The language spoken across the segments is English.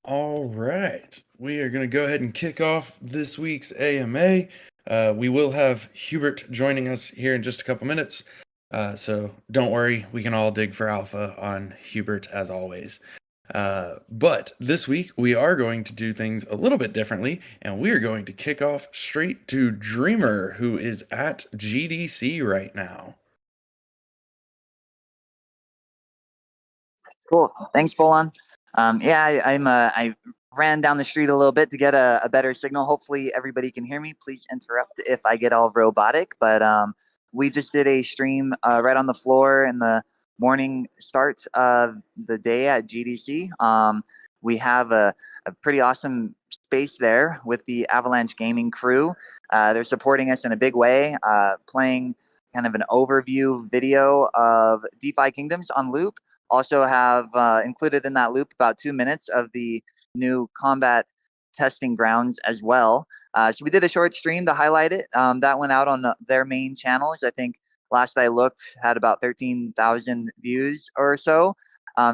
All right. We are going to go ahead and kick off this week's AMA. We will have Hubert joining us here in just a couple minutes. So don't worry, we can all dig for alpha on Hubert as always. But this week we are going to do things a little bit differently, and we are going to kick off straight to Dreamer, who is at GDC right now. Cool. Thanks, Bolon. Yeah, I ran down the street a little bit to get a better signal. Hopefully, everybody can hear me. Please interrupt if I get all robotic. But we just did a stream right on the floor in the morning start of the day at GDC. We have a pretty awesome space there with the Avalanche Gaming crew. They're supporting us in a big way, playing kind of an overview video of DeFi Kingdoms on loop. Also have included in that loop about 2 minutes of the new combat testing grounds as well. So we did a short stream to highlight it. That went out on their main channels. I think last I looked had about 13,000 views or so.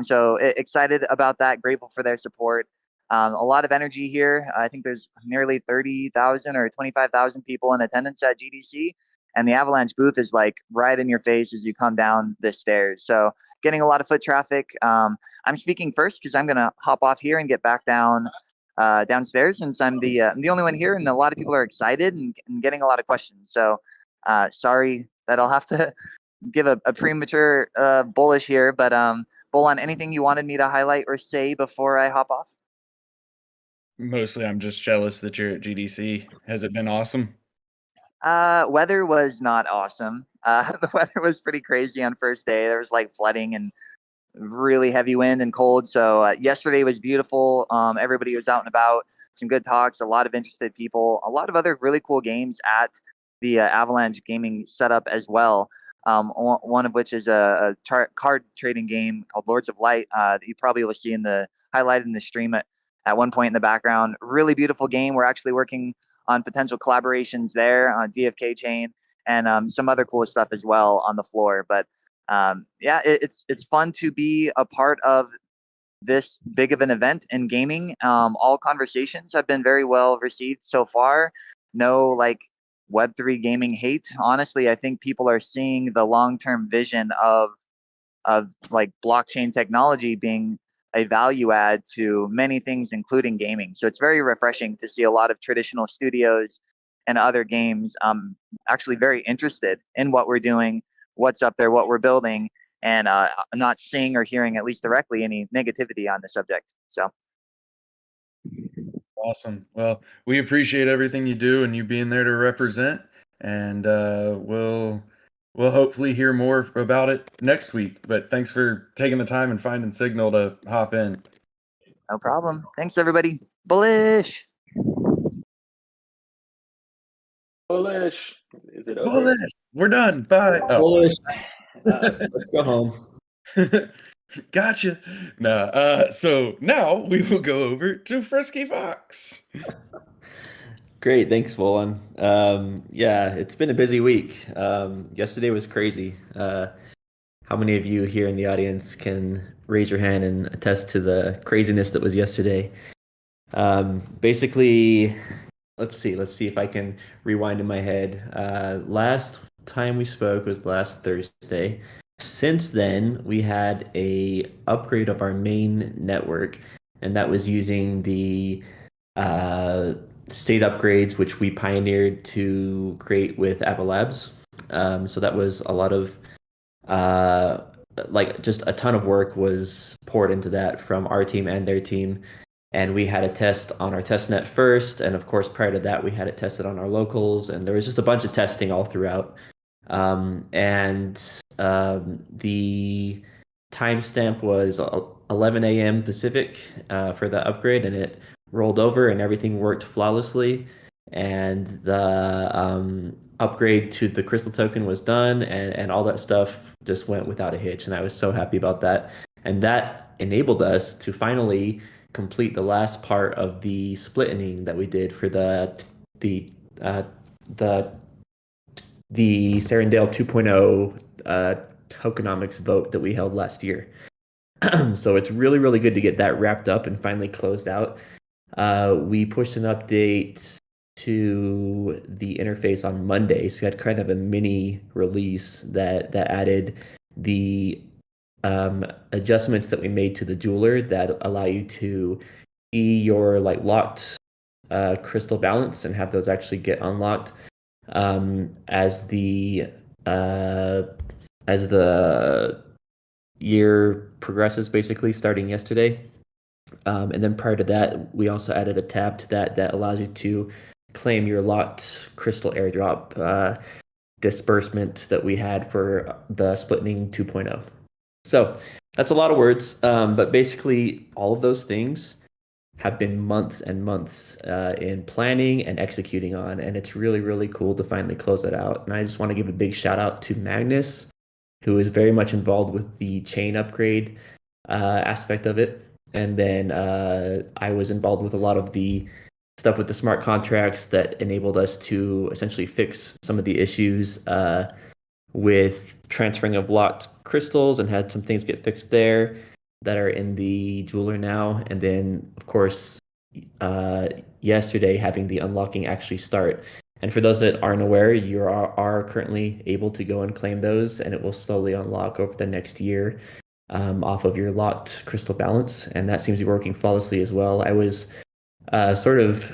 So excited about that. Grateful for their support. A lot of energy here. I think there's nearly 30,000 or 25,000 people in attendance at GDC. And the Avalanche booth is like right in your face as you come down the stairs. So getting a lot of foot traffic. I'm speaking first because I'm gonna hop off here and get back downstairs since I'm the only one here, and a lot of people are excited and getting a lot of questions. So sorry that I'll have to give a premature bullish here, but Bolon, anything you wanted me to highlight or say before I hop off? Mostly, I'm just jealous that you're at GDC. Has it been awesome? Weather was not awesome. The weather was pretty crazy on first day. There was like flooding and really heavy wind and cold. So yesterday was beautiful. Everybody was out and about. Some good talks. A lot of interested people. A lot of other really cool games at the Avalanche Gaming setup as well. One of which is a card trading game called Lords of Light that you probably will see in the highlighted in the stream at one point in the background. Really beautiful game. We're actually working on potential collaborations there on DFK chain and some other cool stuff as well on the floor. But yeah, it's fun to be a part of this big of an event in gaming. All conversations have been very well received so far. No like Web3 gaming hate. Honestly, I think people are seeing the long-term vision of like blockchain technology being a value add to many things, including gaming. So it's very refreshing to see a lot of traditional studios and other games actually very interested in what we're doing, what's up there, what we're building, and I'm not seeing or hearing, at least directly, any negativity on the subject. So Awesome. Well, we appreciate everything you do and you being there to represent, and we'll hopefully hear more about it next week. But thanks for taking the time and finding signal to hop in. no problem. Thanks, everybody. Bullish. Bullish. Is it over? Bullish. We're done. Bye. Oh. Bullish. Let's go home. Gotcha. So now we will go over to Frisky Fox. Great, thanks, Volan. Yeah, it's been a busy week. Yesterday was crazy. How many of you here in the audience can raise your hand and attest to the craziness that was yesterday? Basically, let's see if I can rewind in my head. Last time we spoke was last Thursday. Since then, we had a upgrade of our main network, and that was using the state upgrades, which we pioneered to create with Apple Labs. So that was a lot of like just a ton of work was poured into that from our team and their team. And we had a test on our testnet first, and of course, prior to that, we had it tested on our locals, and there was just a bunch of testing all throughout. The timestamp was 11 a.m. Pacific for the upgrade, and it rolled over, and everything worked flawlessly. And the upgrade to the crystal token was done, and all that stuff just went without a hitch, and I was so happy about that. And that enabled us to finally complete the last part of the splitting that we did for the Serendale 2.0 tokenomics vote that we held last year. So it's really, really good to get that wrapped up and finally closed out. We pushed an update to the interface on Monday, so we had kind of a mini release that added the adjustments that we made to the jeweler that allow you to see your like locked crystal balance and have those actually get unlocked as uh, the year progresses, basically starting yesterday. And then prior to that, we also added a tab to that allows you to claim your locked crystal airdrop disbursement that we had for the Splitting 2.0. So that's a lot of words, but basically all of those things have been months and months in planning and executing on, and it's really, really cool to finally close it out. And I just want to give a big shout out to Magnus, who is very much involved with the chain upgrade aspect of it. And then I was involved with a lot of the stuff with the smart contracts that enabled us to essentially fix some of the issues with transferring of locked crystals, and had some things get fixed there that are in the jeweler now. And then, of course, yesterday having the unlocking actually start. And for those that aren't aware, you are currently able to go and claim those, and it will slowly unlock over the next year off of your locked crystal balance. And that seems to be working flawlessly as well. I was sort of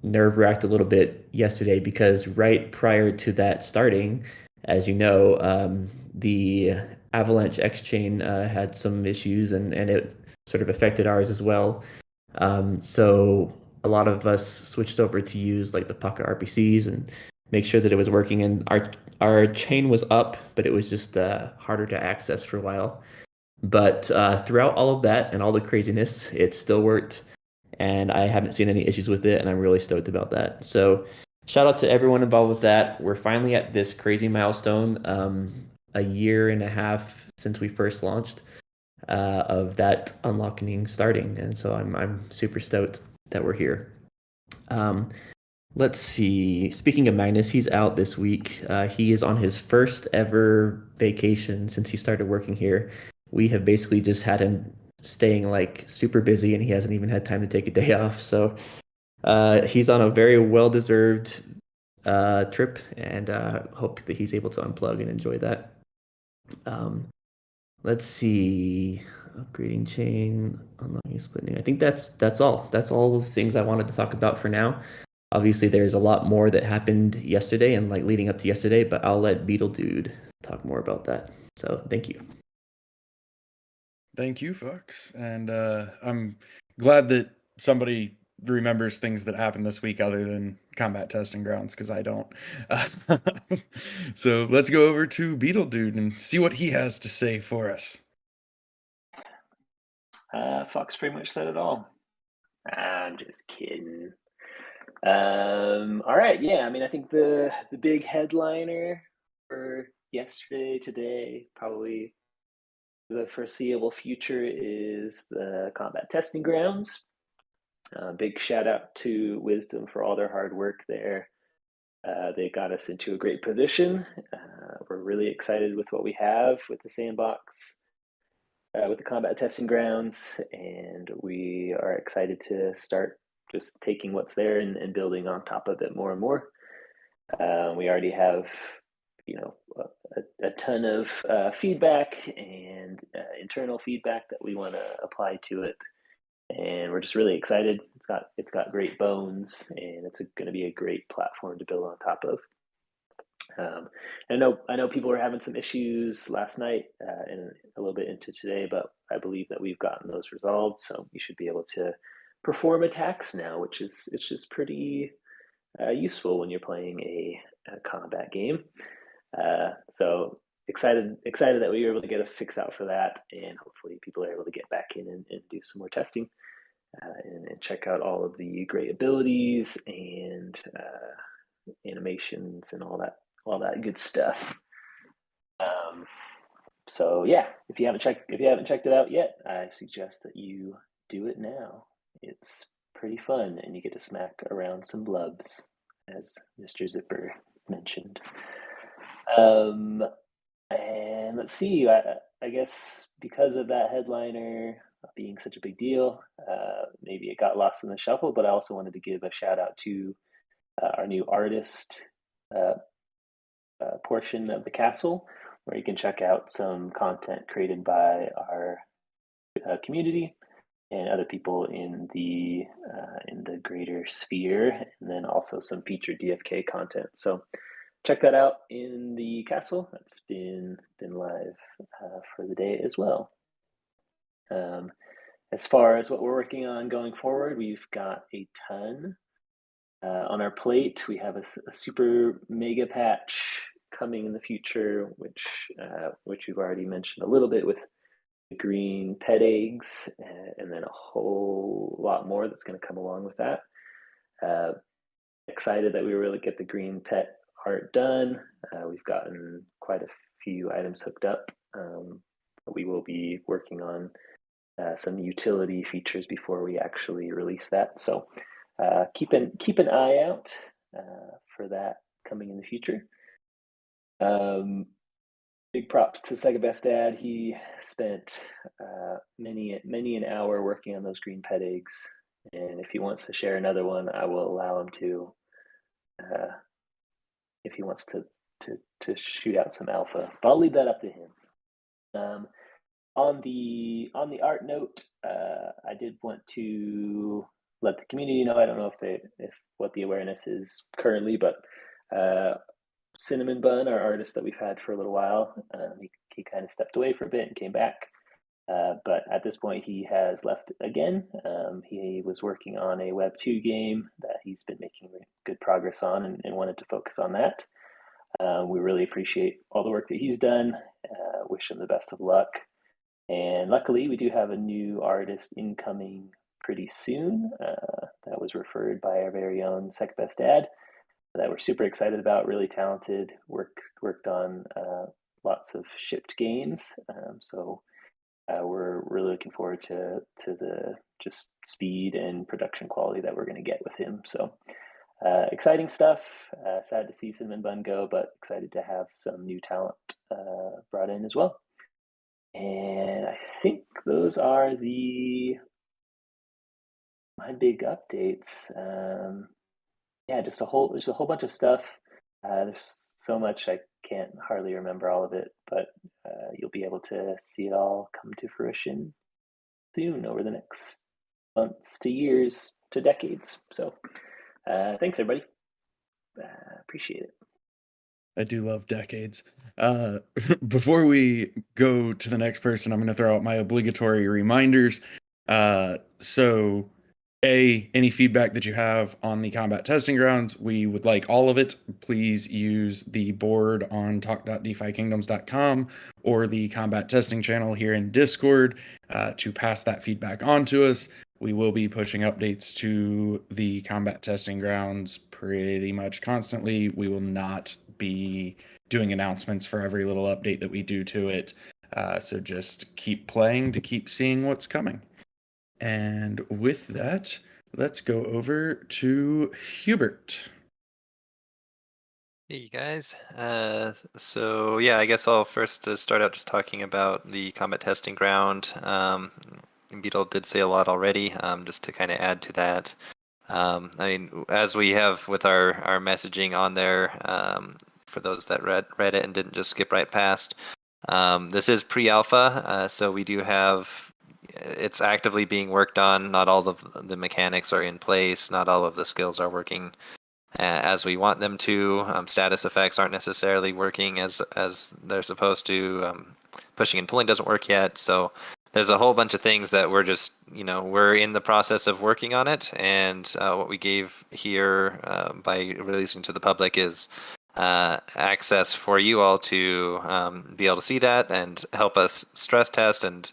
nerve-wracked a little bit yesterday because right prior to that starting, as you know, the Avalanche X chain had some issues, and it sort of affected ours as well. So a lot of us switched over to use like the Pocket RPCs and make sure that it was working. And our chain was up, but it was just harder to access for a while. But throughout all of that and all the craziness, it still worked, and I haven't seen any issues with it, and I'm really stoked about that. So shout out to everyone involved with that. We're finally at this crazy milestone, a year and a half since we first launched, of that unlocking starting, and so I'm super stoked that we're here. Let's see. Speaking of Magnus, he's out this week. He is on his first ever vacation since he started working here. We have basically just had him staying like super busy, and he hasn't even had time to take a day off. So he's on a very well-deserved trip, and hope that he's able to unplug and enjoy that. Let's see. Upgrading chain, unlocking, splitting. I think that's all. That's all the things I wanted to talk about for now. Obviously, there's a lot more that happened yesterday and like leading up to yesterday, but I'll let Beetle Dude talk more about that. So thank you. Thank you, folks. And I'm glad that somebody remembers things that happened this week other than combat testing grounds, because I don't. So let's go over to Beetle Dude and see what he has to say for us. Fox pretty much said it all. I'm just kidding. All right, yeah. I mean, I think the big headliner for yesterday, today, probably the foreseeable future is the combat testing grounds. Big shout out to Wisdom for all their hard work there. They got us into a great position. We're really excited with what we have with the sandbox, with the combat testing grounds, and we are excited to start just taking what's there and building on top of it more and more. We already have, a ton of feedback and internal feedback that we want to apply to it, and we're just really excited. It's got great bones, and it's going to be a great platform to build on top of. I know people were having some issues last night and a little bit into today, but I believe that we've gotten those resolved. So you should be able to perform attacks now, which is pretty useful when you're playing a combat game. So excited that we were able to get a fix out for that, and hopefully people are able to get back in and do some more testing and check out all of the great abilities and animations and all that good stuff. So yeah, if you haven't checked it out yet, I suggest that you do it now. It's pretty fun, and you get to smack around some blubs, as Mr. Zipper mentioned. And let's see. I guess because of that headliner being such a big deal, maybe it got lost in the shuffle. But I also wanted to give a shout out to our new artist portion of the castle. where you can check out some content created by our community and other people in the greater sphere, and then also some featured DFK content. So check that out in the castle. That's been live for the day as well. As far as what we're working on going forward, we've got a ton on our plate. We have a super mega patch coming in the future, which we've already mentioned a little bit with the green pet eggs, and then a whole lot more that's going to come along with that. Excited that we were able to get the green pet art done. We've gotten quite a few items hooked up. We will be working on some utility features before we actually release that. So keep an eye out for that coming in the future. Big props to Sega Best Dad. He spent many an hour working on those green pet eggs, and if he wants to share another one, I will allow him to. If he wants to shoot out some alpha, but I'll leave that up to him. On the art note, I did want to let the community know. I don't know if what the awareness is currently, but Cinnamon Bun, our artist that we've had for a little while, he kind of stepped away for a bit and came back. But at this point, he has left again. He was working on a Web 2 game that he's been making good progress on, and wanted to focus on that. We really appreciate all the work that he's done. Wish him the best of luck. And luckily, we do have a new artist incoming pretty soon that was referred by our very own Sec Best Dad that we're super excited about. Really talented, worked on lots of shipped games. So we're really looking forward to the just speed and production quality that we're going to get with him. So exciting stuff. Sad to see Cinnamon Bun go, but excited to have some new talent brought in as well. And I think those are my big updates. Yeah, just a whole bunch of stuff. There's so much I can't hardly remember all of it, but you'll be able to see it all come to fruition soon over the next months to years to decades. So thanks everybody. Appreciate it. I do love decades. Before we go to the next person, I'm going to throw out my obligatory reminders. So, any feedback that you have on the combat testing grounds, we would like all of it. Please use the board on talk.defykingdoms.com or the combat testing channel here in Discord to pass that feedback on to us. We will be pushing updates to the combat testing grounds pretty much constantly. We will not be doing announcements for every little update that we do to it. So just keep playing to keep seeing what's coming. And with that, let's go over to Hubert. Hey, you guys. So yeah, I guess I'll first start out just talking about the combat testing ground. Beetle did say a lot already, just to kind of add to that. I mean, as we have with our messaging on there, for those that read it and didn't just skip right past, this is pre-alpha, so we do have, it's actively being worked on. Not all of the mechanics are in place. Not all of the skills are working as we want them to. Status effects aren't necessarily working as they're supposed to. Pushing and pulling doesn't work yet. So there's a whole bunch of things that we're just, we're in the process of working on it. And what we gave here by releasing to the public is access for you all to be able to see that and help us stress test and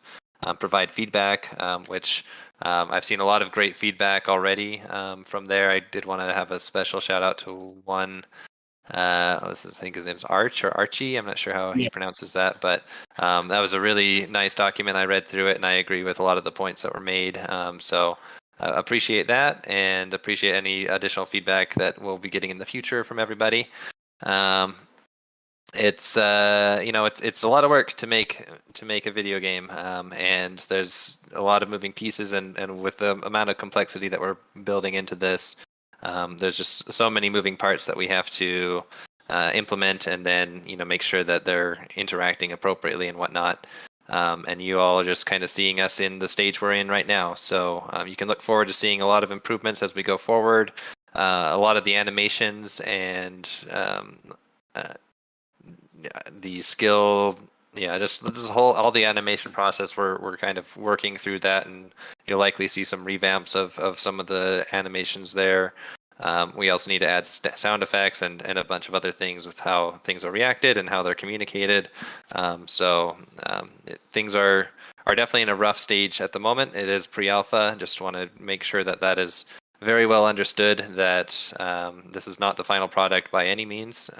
provide feedback, which I've seen a lot of great feedback already from there. I did want to have a special shout out to one. I think his name's Arch or Archie. I'm not sure how he pronounces that, but that was a really nice document. I read through it and I agree with a lot of the points that were made. So appreciate that and appreciate any additional feedback that we'll be getting in the future from everybody. It's it's a lot of work to make a video game, and there's a lot of moving pieces, and with the amount of complexity that we're building into this, there's just so many moving parts that we have to implement and then make sure that they're interacting appropriately and whatnot. And you all are just kind of seeing us in the stage we're in right now. So you can look forward to seeing a lot of improvements as we go forward. A lot of the animations and the skill, just this all the animation process, we're kind of working through that, and you'll likely see some revamps of some of the animations there. We also need to add sound effects and a bunch of other things with how things are reacted and how they're communicated. Things are definitely in a rough stage at the moment. It is pre-alpha. Just want to make sure that is very well understood, that this is not the final product by any means.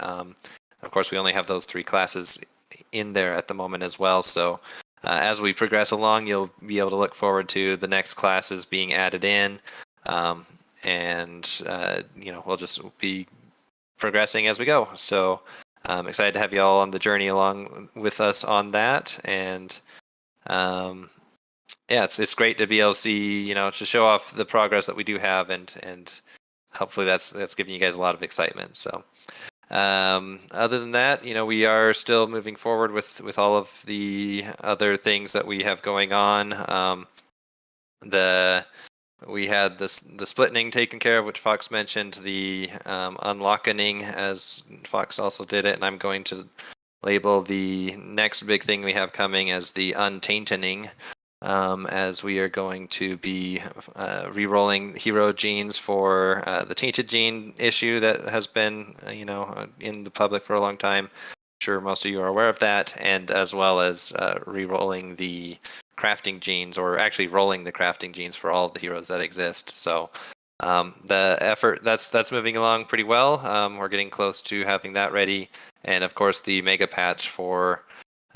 Of course, we only have those 3 classes in there at the moment as well. So as we progress along, you'll be able to look forward to the next classes being added in. We'll just be progressing as we go. So I'm excited to have you all on the journey along with us on that. And it's great to be able to see, to show off the progress that we do have, and hopefully that's giving you guys a lot of excitement. So other than that, we are still moving forward with all of the other things that we have going on. We had the splitting taken care of, which Fox mentioned, the unlocking, as Fox also did it, and I'm going to label the next big thing we have coming as the untainting, as we are going to be re-rolling hero genes for the tainted gene issue that has been in the public for a long time. I'm sure most of you are aware of that, and as well as re-rolling the crafting genes, or actually rolling the crafting genes for all of the heroes that exist. So the effort that's moving along pretty well. We're getting close to having that ready, and of course the mega patch for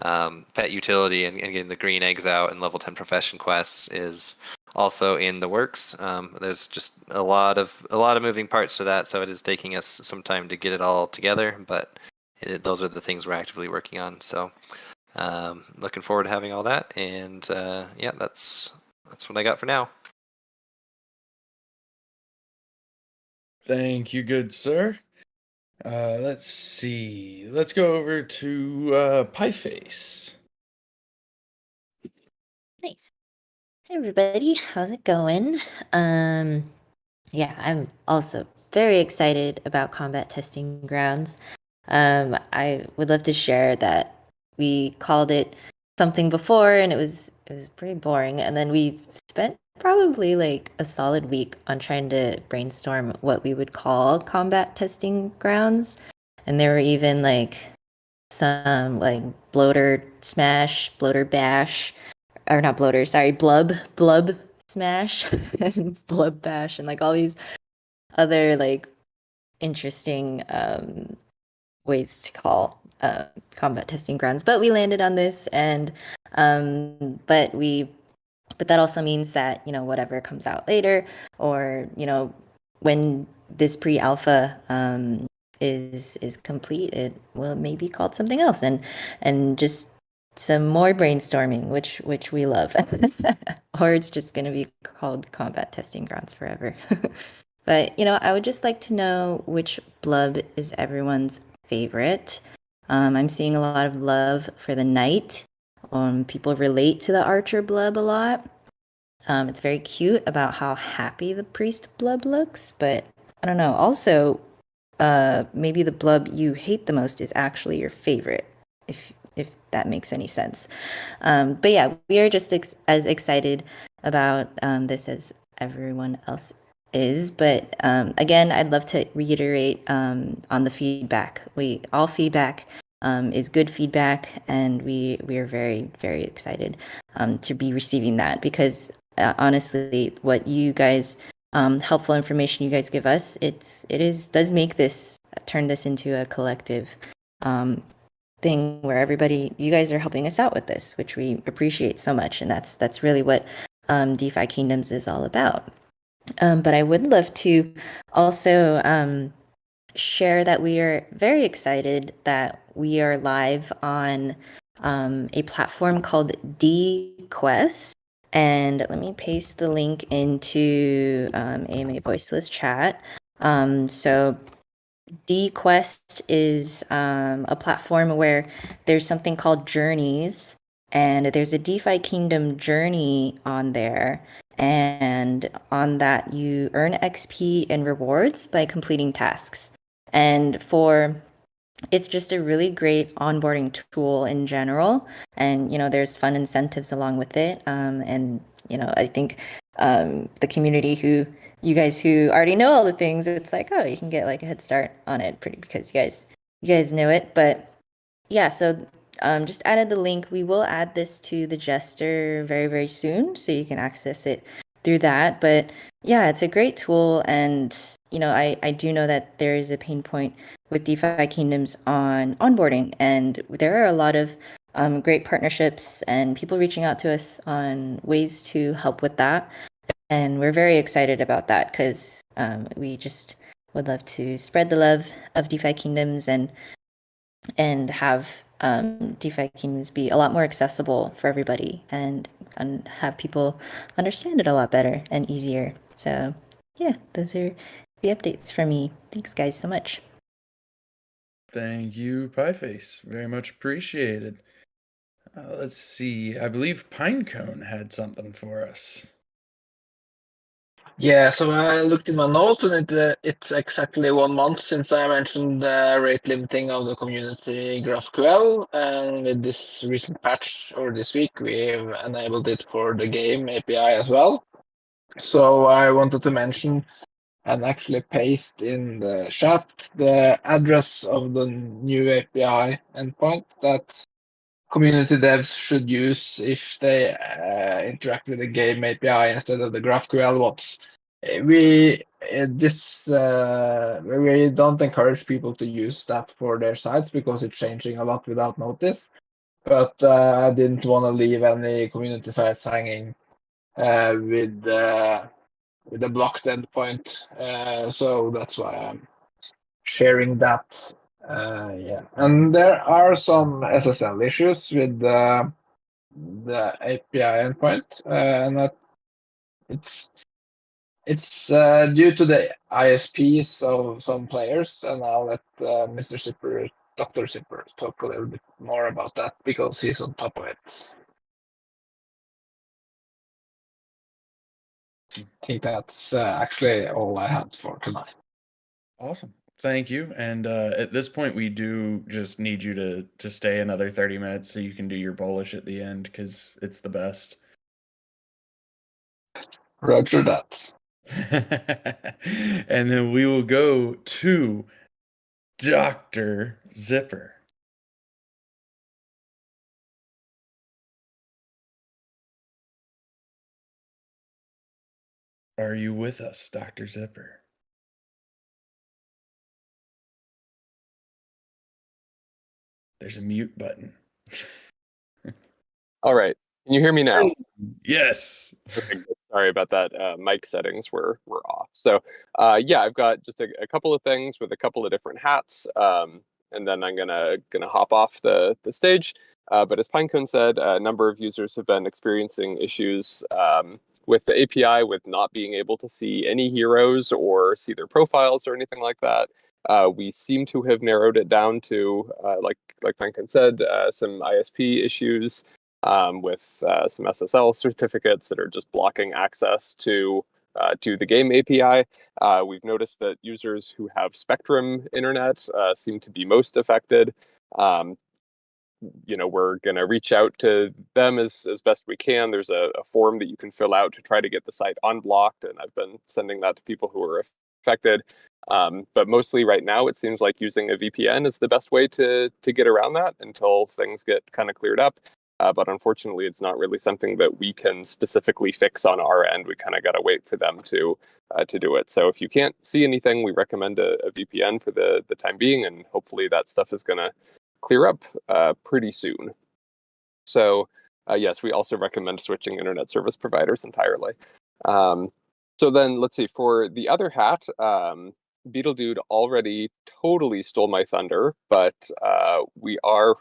pet utility and getting the green eggs out and level 10 profession quests is also in the works. There's just a lot of moving parts to that, so it is taking us some time to get it all together, but those are the things we're actively working on. So looking forward to having all that, and that's what I got for now. Thank you, good sir. Let's see. Let's go over to Pieface. Nice. Hey everybody, how's it going? I'm also very excited about Combat Testing Grounds. I would love to share that we called it something before, and it was pretty boring, and then we spent probably like a solid week on trying to brainstorm what we would call Combat Testing Grounds, and there were even like some like bloater smash, bloater bash, or not bloater, sorry, blub smash and blub bash, and like all these other like interesting ways to call Combat Testing Grounds. But we landed on this, and but that also means that whatever comes out later, or when this pre-alpha is complete, it will maybe called something else, and just some more brainstorming, which we love. Or it's just going to be called Combat Testing Grounds forever. But I would just like to know which blub is everyone's favorite. I'm seeing a lot of love for the knight. People relate to the archer blub a lot. It's very cute about how happy the priest blub looks, but I don't know. Also, maybe the blub you hate the most is actually your favorite, if that makes any sense. But yeah, we are just as excited about this as everyone else is. But again, I'd love to reiterate on the feedback. All feedback is good feedback, and we are very, very excited to be receiving that, because honestly, what you guys helpful information you guys give us, does make this turn this into a collective thing where you guys are helping us out with this, which we appreciate so much, and that's really what DeFi Kingdoms is all about. But I would love to also share that we are very excited that we are live on a platform called DQuest. And let me paste the link into AMA Voiceless chat. So DQuest is a platform where there's something called journeys, and there's a DeFi Kingdom journey on there. And on that, you earn XP and rewards by completing tasks. And it's just a really great onboarding tool in general. And, there's fun incentives along with it. And, I think the community you guys who already know all the things, it's like, oh, you can get like a head start on it because you guys know it. But yeah, so just added the link. We will add this to the Jester very, very soon, so you can access it through that. But yeah, it's a great tool. And, I do know that there is a pain point with DeFi Kingdoms on onboarding. And there are a lot of great partnerships and people reaching out to us on ways to help with that. And we're very excited about that because we just would love to spread the love of DeFi Kingdoms and have DeFi Kingdoms be a lot more accessible for everybody and have people understand it a lot better and easier. So yeah, those are the updates from me. Thanks guys so much. Thank you, Pieface. Very much appreciated. Let's see. I believe Pinecone had something for us. Yeah, so I looked in my notes, and it's exactly 1 month since I mentioned the rate limiting of the community GraphQL, and with this recent patch or this week, we've enabled it for the game API as well. So I wanted to mention and actually paste in the chat the address of the new API endpoint that community devs should use if they interact with the game API instead of the GraphQL ones. We don't encourage people to use that for their sites because it's changing a lot without notice. But I didn't want to leave any community sites hanging with the blocked endpoint, so that's why I'm sharing that. Yeah, and there are some SSL issues with the API endpoint, and that it's due to the ISPs of some players, and I'll let Dr. Zipper, talk a little bit more about that because he's on top of it. I think that's actually all I had for tonight. Awesome. Thank you. And at this point, we do just need you to stay another 30 minutes so you can do your bullish at the end because it's the best. Roger that. And then we will go to Dr. Zipper. Are you with us, Dr. Zipper? There's a mute button. All right. Can you hear me now? Yes. Okay, good. Sorry about that. Mic settings were off. So yeah, I've got just a couple of things with a couple of different hats, and then I'm gonna hop off the stage. But as Pinecone said, a number of users have been experiencing issues with the API, with not being able to see any heroes or see their profiles or anything like that. We seem to have narrowed it down to, like Pinecone said, some ISP issues with some SSL certificates that are just blocking access to the game API. We've noticed that users who have Spectrum internet seem to be most affected. We're going to reach out to them as best we can. There's a form that you can fill out to try to get the site unblocked, and I've been sending that to people who are affected. But mostly right now, it seems like using a VPN is the best way to get around that until things get kind of cleared up. But unfortunately, it's not really something that we can specifically fix on our end. We kind of got to wait for them to do it. So if you can't see anything, we recommend a VPN for the time being, and hopefully that stuff is going to clear up pretty soon. So yes, we also recommend switching internet service providers entirely. So then let's see, for the other hat, Beetle Dude already totally stole my thunder, but we are,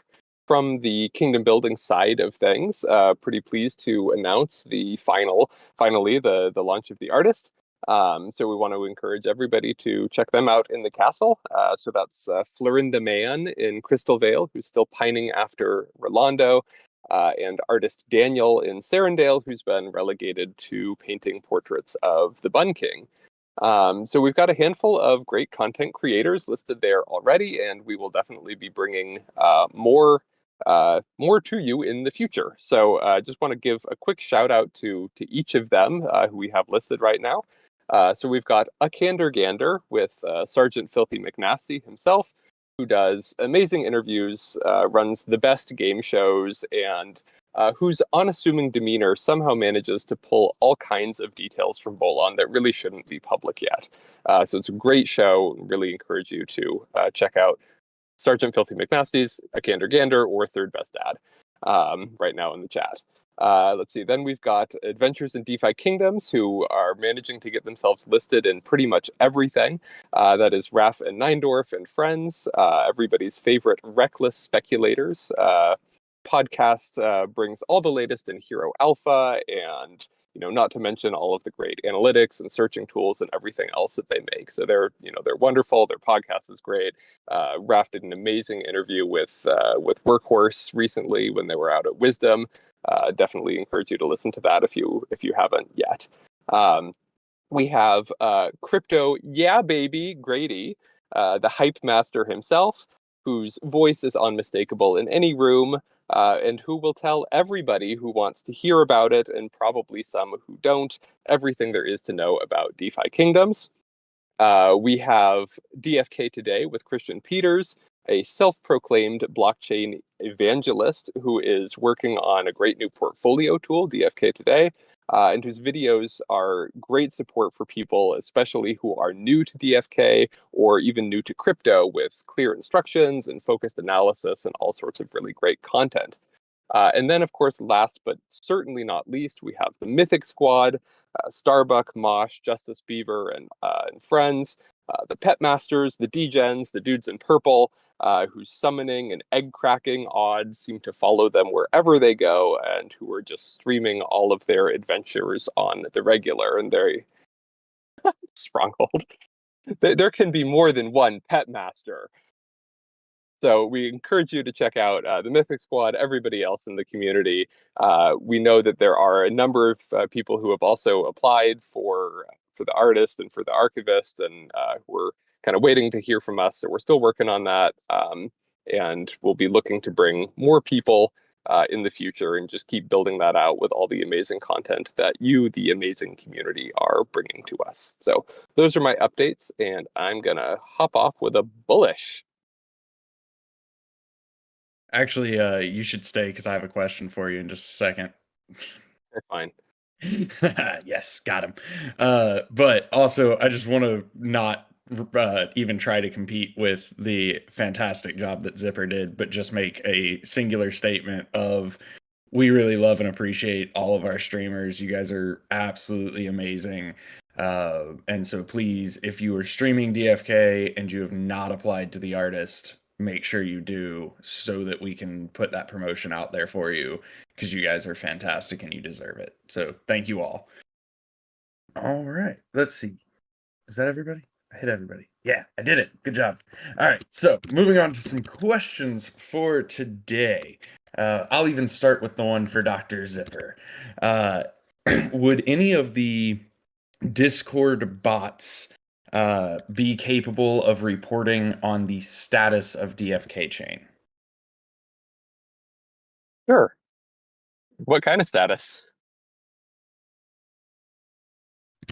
from the kingdom building side of things, pretty pleased to announce finally the launch of the artist. So we want to encourage everybody to check them out in the castle. So that's Florinda Mann in Crystal Vale, who's still pining after Rolando, and artist Daniel in Serendale, who's been relegated to painting portraits of the Bun King. So we've got a handful of great content creators listed there already, and we will definitely be bringing more to you in the future. So I just want to give a quick shout out to each of them who we have listed right now. So we've got A Candor Gander with Sergeant Filthy McNasty himself, who does amazing interviews, runs the best game shows, and whose unassuming demeanor somehow manages to pull all kinds of details from Bolon that really shouldn't be public yet. So it's a great show. Really encourage you to check out Sergeant Filthy McNasty's A Candor Gander or Third Best Dad right now in the chat. Let's see. Then we've got Adventures in DeFi Kingdoms, who are managing to get themselves listed in pretty much everything. That is Raf and Neindorf and friends, everybody's favorite reckless speculators. Podcast brings all the latest in Hero Alpha, and not to mention all of the great analytics and searching tools and everything else that they make. So they're wonderful. Their podcast is great. Raf did an amazing interview with Workhorse recently when they were out at Wisdom. Definitely encourage you to listen to that if you haven't yet. We have Crypto Yeah Baby Grady, the hype master himself, whose voice is unmistakable in any room, and who will tell everybody who wants to hear about it, and probably some who don't, everything there is to know about DeFi Kingdoms. We have DFK Today with Christian Peters, a self-proclaimed blockchain evangelist who is working on a great new portfolio tool, DFK Today, and whose videos are great support for people, especially who are new to DFK or even new to crypto, with clear instructions and focused analysis and all sorts of really great content. And then, of course, last but certainly not least, we have the Mythic Squad, Starbuck, Mosh, Justice Beaver, and friends, the Pet Masters, the Degens, the Dudes in Purple, whose summoning and egg cracking odds seem to follow them wherever they go, and who are just streaming all of their adventures on the regular. And they're Stronghold. There can be more than one Pet Master. So we encourage you to check out the Mythic Squad, everybody else in the community. We know that there are a number of people who have also applied for the artist and for the archivist, and we're kind of waiting to hear from us. So we're still working on that, and we'll be looking to bring more people in the future and just keep building that out with all the amazing content that you, the amazing community, are bringing to us. So those are my updates, and I'm going to hop off with a bullish. Actually, you should stay because I have a question for you in just a second. They're fine. Yes, got him. But also, I just want to not even try to compete with the fantastic job that Zipper did, but just make a singular statement of, we really love and appreciate all of our streamers. You guys are absolutely amazing. And so please, if you are streaming DFK and you have not applied to the artist, make sure you do, so that we can put that promotion out there for you, because you guys are fantastic and you deserve it. So thank you all. All right, let's see. Is that everybody? I hit everybody. Yeah, I did it. Good job. All right, so moving on to some questions for today. I'll even start with the one for Dr. Zipper. Would any of the Discord bots be capable of reporting on the status of DFK chain? Sure. What kind of status?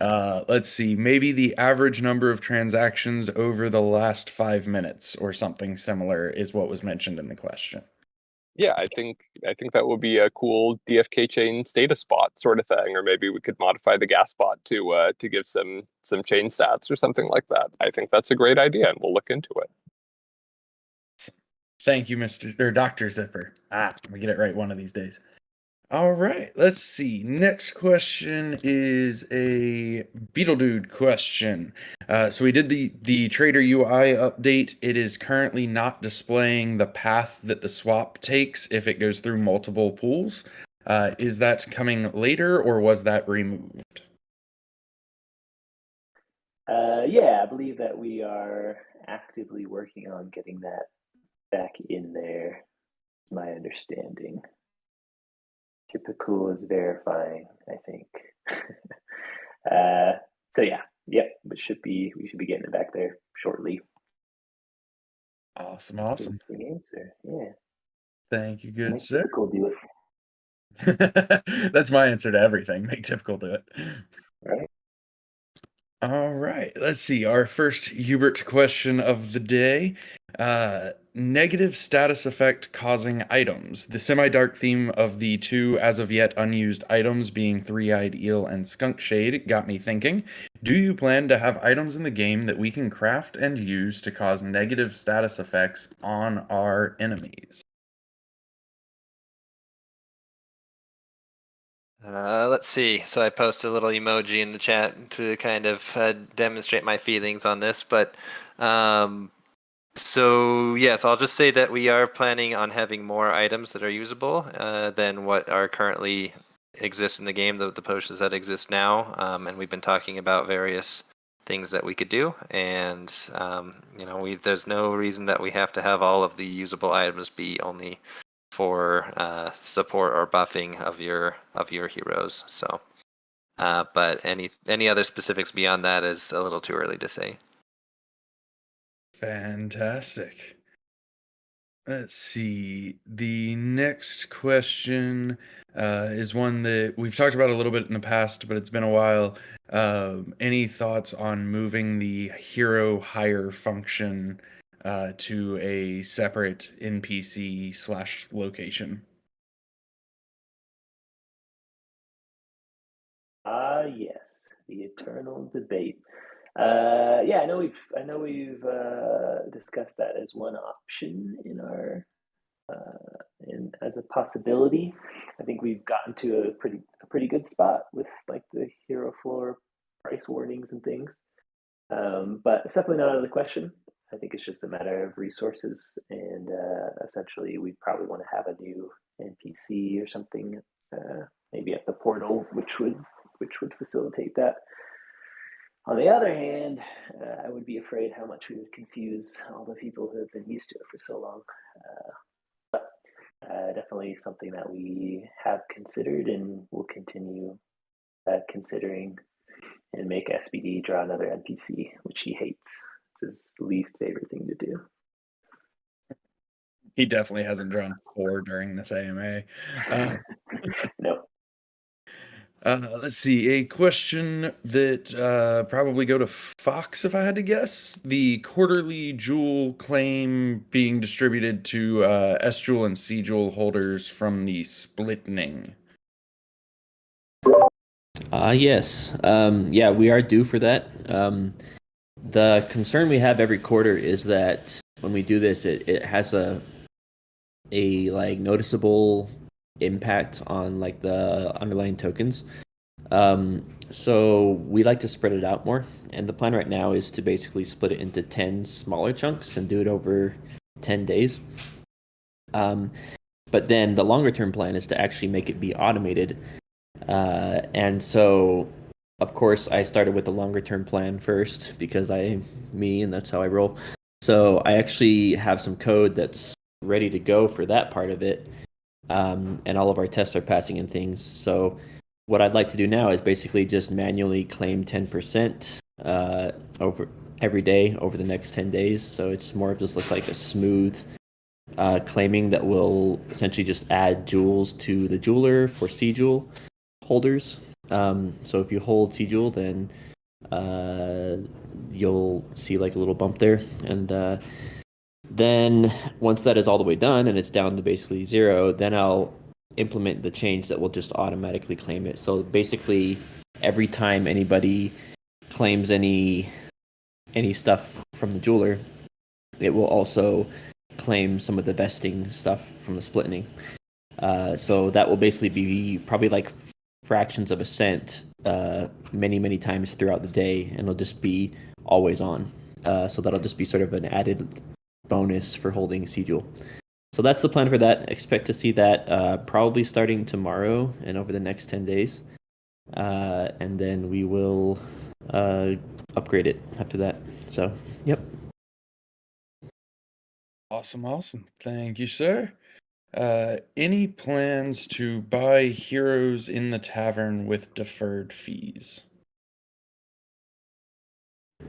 Let's see, maybe the average number of transactions over the last 5 minutes or something similar is what was mentioned in the question. Yeah, I think that would be a cool DFK chain status bot sort of thing, or maybe we could modify the gas bot to give some chain stats or something like that. I think that's a great idea, and we'll look into it. Thank you, Dr. Zipper. We get it right one of these days. All right, let's see. Next question is a Beetle Dude question. So we did the Trader UI update. It is currently not displaying the path that the swap takes if it goes through multiple pools. Is that coming later, or was that removed? Yeah, I believe that we are actively working on getting that back in there. It's my understanding. Typical is verifying, I think. So yeah, yep, we should be getting it back there shortly. Awesome. That's the answer. Yeah. Thank you, good Make sir. typical do it. That's my answer to everything. Make typical do it. Right. All right. Let's see. Our first Hubert question of the day. Negative status effect causing items. The semi-dark theme of the two as of yet unused items being Three-Eyed Eel and Skunk Shade got me thinking. Do you plan to have items in the game that we can craft and use to cause negative status effects on our enemies? Let's see. So I posted a little emoji in the chat to kind of demonstrate my feelings on this. But so yes, I'll just say that we are planning on having more items that are usable than what are currently exist in the game, the potions that exist now. And we've been talking about various things that we could do. And there's no reason that we have to have all of the usable items be only for support or buffing of your heroes. So, but any other specifics beyond that is a little too early to say. Fantastic. Let's see. The next question is one that we've talked about a little bit in the past, but it's been a while. Any thoughts on moving the hero hire function to a separate NPC/location? Yes, the eternal debate. Yeah, I know we've discussed that as one option in our as a possibility. I think we've gotten to a pretty good spot with like the hero floor price warnings and things. But it's definitely not out of the question. I think it's just a matter of resources, and essentially we probably want to have a new NPC or something, maybe at the portal, which would facilitate that. On the other hand, I would be afraid how much we would confuse all the people who have been used to it for so long. But definitely something that we have considered and will continue considering, and make SBD draw another NPC, which he hates. It's his least favorite thing to do. He definitely hasn't drawn 4 during this AMA. No. Let's see. A question that probably go to Fox, if I had to guess. The quarterly jewel claim being distributed to S jewel and C jewel holders from the splitting. Yes. Yeah, we are due for that. The concern we have every quarter is that when we do this, it has a like noticeable impact on like the underlying tokens. So we like to spread it out more, and the plan right now is to basically split it into 10 smaller chunks and do it over 10 days. But then the longer term plan is to actually make it be automated. And so of course I started with the longer term plan first because and that's how I roll. So I actually have some code that's ready to go for that part of it. And all of our tests are passing in things. So what I'd like to do now is basically just manually claim 10% over every day over the next 10 days. So it's more of just like a smooth claiming that will essentially just add jewels to the jeweler for C jewel holders. So if you hold C jewel, then you'll see like a little bump there. And then once that is all the way done and it's down to basically 0, then I'll implement the change that will just automatically claim it. So basically every time anybody claims any stuff from the jeweler, it will also claim some of the vesting stuff from the splitting. So that will basically be probably like fractions of a cent many times throughout the day, and it'll just be always on. So that'll just be sort of an added bonus for holding C jewel. So that's the plan for that. Expect to see that probably starting tomorrow and over the next 10 days. And then we will upgrade it after that. So, yep. Awesome. Thank you, sir. Any plans to buy heroes in the tavern with deferred fees?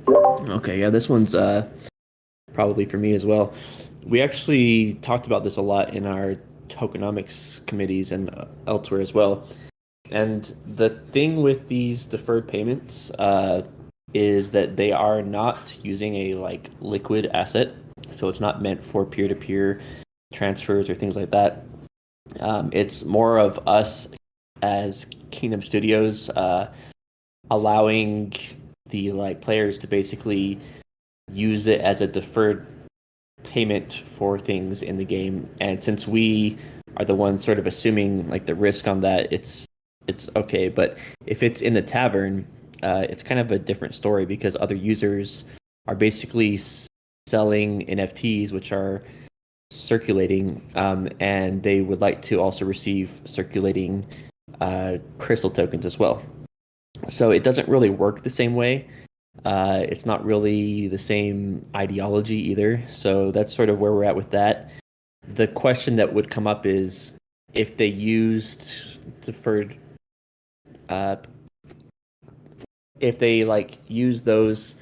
Okay, yeah, this one's probably for me as well. We actually talked about this a lot in our tokenomics committees and elsewhere as well. And the thing with these deferred payments is that they are not using a like liquid asset, so it's not meant for peer-to-peer transfers or things like that. It's more of us as Kingdom Studios allowing the like players to basically use it as a deferred payment for things in the game. And since we are the ones sort of assuming like the risk on that, it's okay. But if it's in the tavern, it's kind of a different story because other users are basically selling NFTs, which are circulating, and they would like to also receive circulating crystal tokens as well. So it doesn't really work the same way. It's not really the same ideology either. So that's sort of where we're at with that. The question that would come up is if they used deferred, if they like use those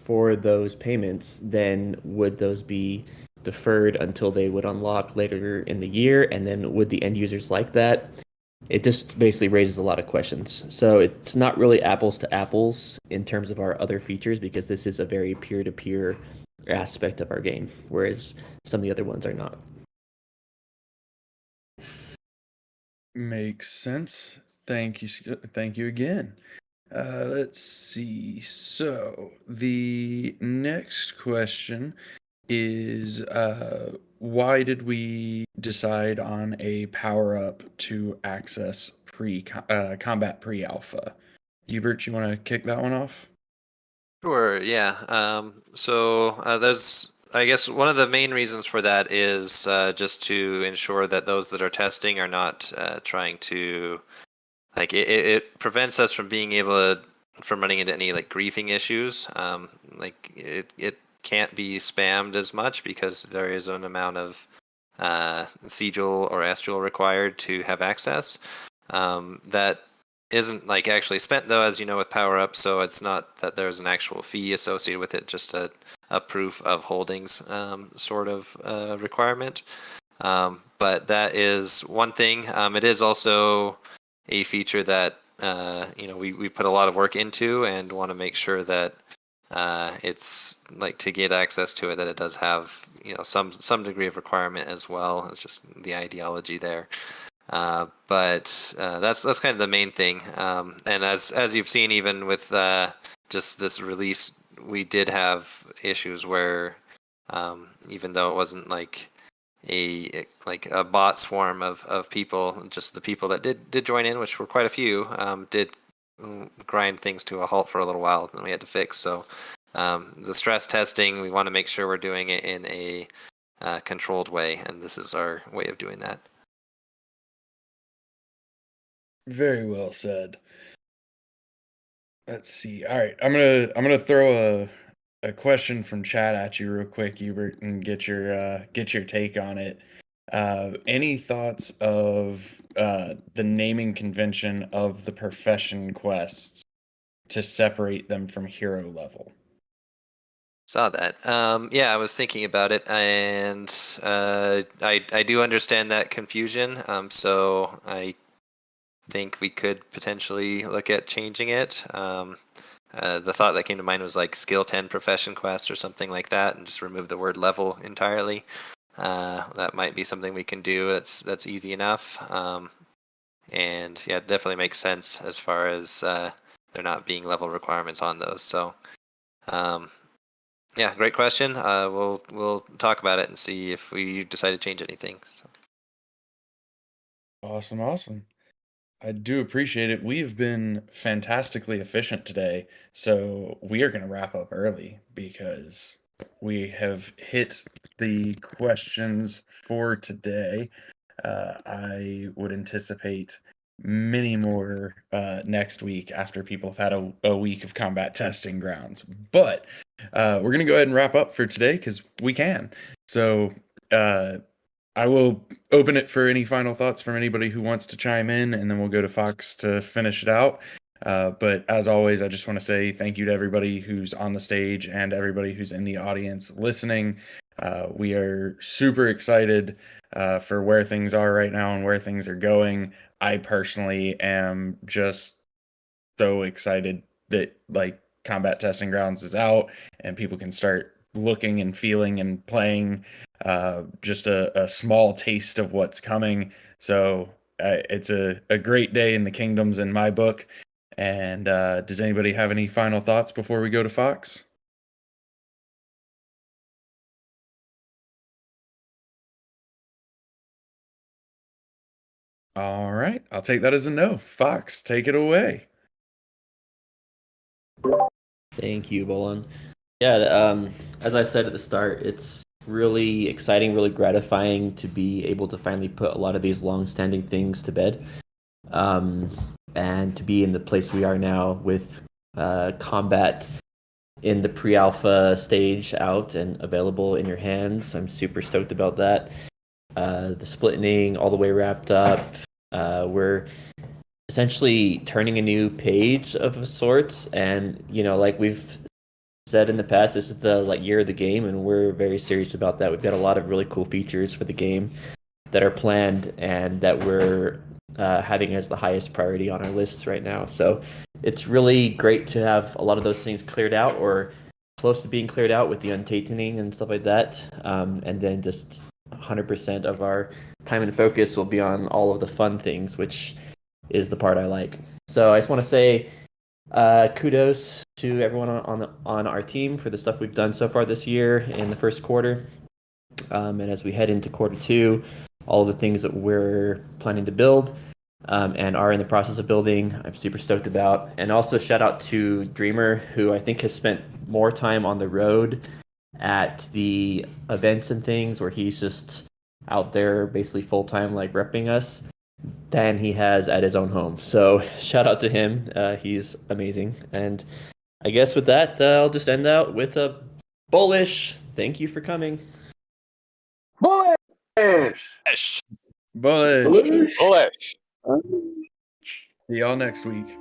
for those payments, then would those be deferred until they would unlock later in the year? And then would the end users like that? It just basically raises a lot of questions. So it's not really apples to apples in terms of our other features because this is a very peer-to-peer aspect of our game, whereas some of the other ones are not. Makes sense. Thank you again. Let's see. So the next question is why did we decide on a power up to access combat pre-alpha? Hubert, you want to kick that one off? Sure, yeah. There's, I guess, one of the main reasons for that is just to ensure that those that are testing are not trying to, like, it prevents us from being able to, from running into any like griefing issues. Like it can't be spammed as much because there is an amount of sigil or astral required to have access. That isn't like actually spent though, as you know, with power up. So it's not that there's an actual fee associated with it, just a proof of holdings sort of requirement. But that is one thing. It is also a feature that we put a lot of work into and want to make sure that it's like to get access to it that it does have some degree of requirement as well. It's just the ideology there. But that's kind of the main thing. And as you've seen, even with just this release, we did have issues where even though it wasn't like a bot swarm of people, just the people that did join in, which were quite a few, did grind things to a halt for a little while, and we had to fix. So the stress testing, we want to make sure we're doing it in a controlled way, and this is our way of doing that. Very well said. Let's see. All right, I'm gonna throw a question from chat at you real quick, Hubert, and get your take on it. Any thoughts of the naming convention of the profession quests to separate them from hero level? Saw that. Yeah, I was thinking about it, and I do understand that confusion. So I think we could potentially look at changing it. The thought that came to mind was like skill 10 profession quest or something like that, and just remove the word level entirely. That might be something we can do. That's easy enough. And yeah, it definitely makes sense as far as there not being level requirements on those. So yeah, great question. We'll talk about it and see if we decide to change anything. So. Awesome. I do appreciate it. We've been fantastically efficient today, so we are going to wrap up early because we have hit the questions for today. I would anticipate many more next week after people have had a week of combat testing grounds. But we're going to go ahead and wrap up for today because we can. So I will open it for any final thoughts from anybody who wants to chime in, and then we'll go to Fox to finish it out. But as always, I just want to say thank you to everybody who's on the stage and everybody who's in the audience listening. We are super excited for where things are right now and where things are going. I personally am just so excited that like Combat Testing Grounds is out and people can start looking and feeling and playing just a small taste of what's coming. So it's a great day in the kingdoms in my book. And does anybody have any final thoughts before we go to Fox? All right, I'll take that as a no. Fox, take it away. Thank you, Bolin. Yeah, as I said at the start, it's really exciting, really gratifying to be able to finally put a lot of these long-standing things to bed, and to be in the place we are now with combat in the pre-alpha stage out and available in your hands. I'm super stoked about that. The splitting all the way wrapped up. We're essentially turning a new page of sorts, and like we've said in the past, this is the year of the game, and we're very serious about that. We've got a lot of really cool features for the game that are planned and that we're having as the highest priority on our lists right now. So it's really great to have a lot of those things cleared out or close to being cleared out with the untainting and stuff like that. And then just 100% of our time and focus will be on all of the fun things, which is the part I like. So I just want to say kudos to everyone on our team for the stuff we've done so far this year in the first quarter. And as we head into quarter two, all of the things that we're planning to build and are in the process of building, I'm super stoked about. And also shout out to Dreamer, who I think has spent more time on the road at the events and things where he's just out there basically full-time repping us than he has at his own home. So shout out to him. He's amazing. And I guess with that, I'll just end out with a bullish thank you for coming. Bullish! Bullish. Bullish. See y'all next week.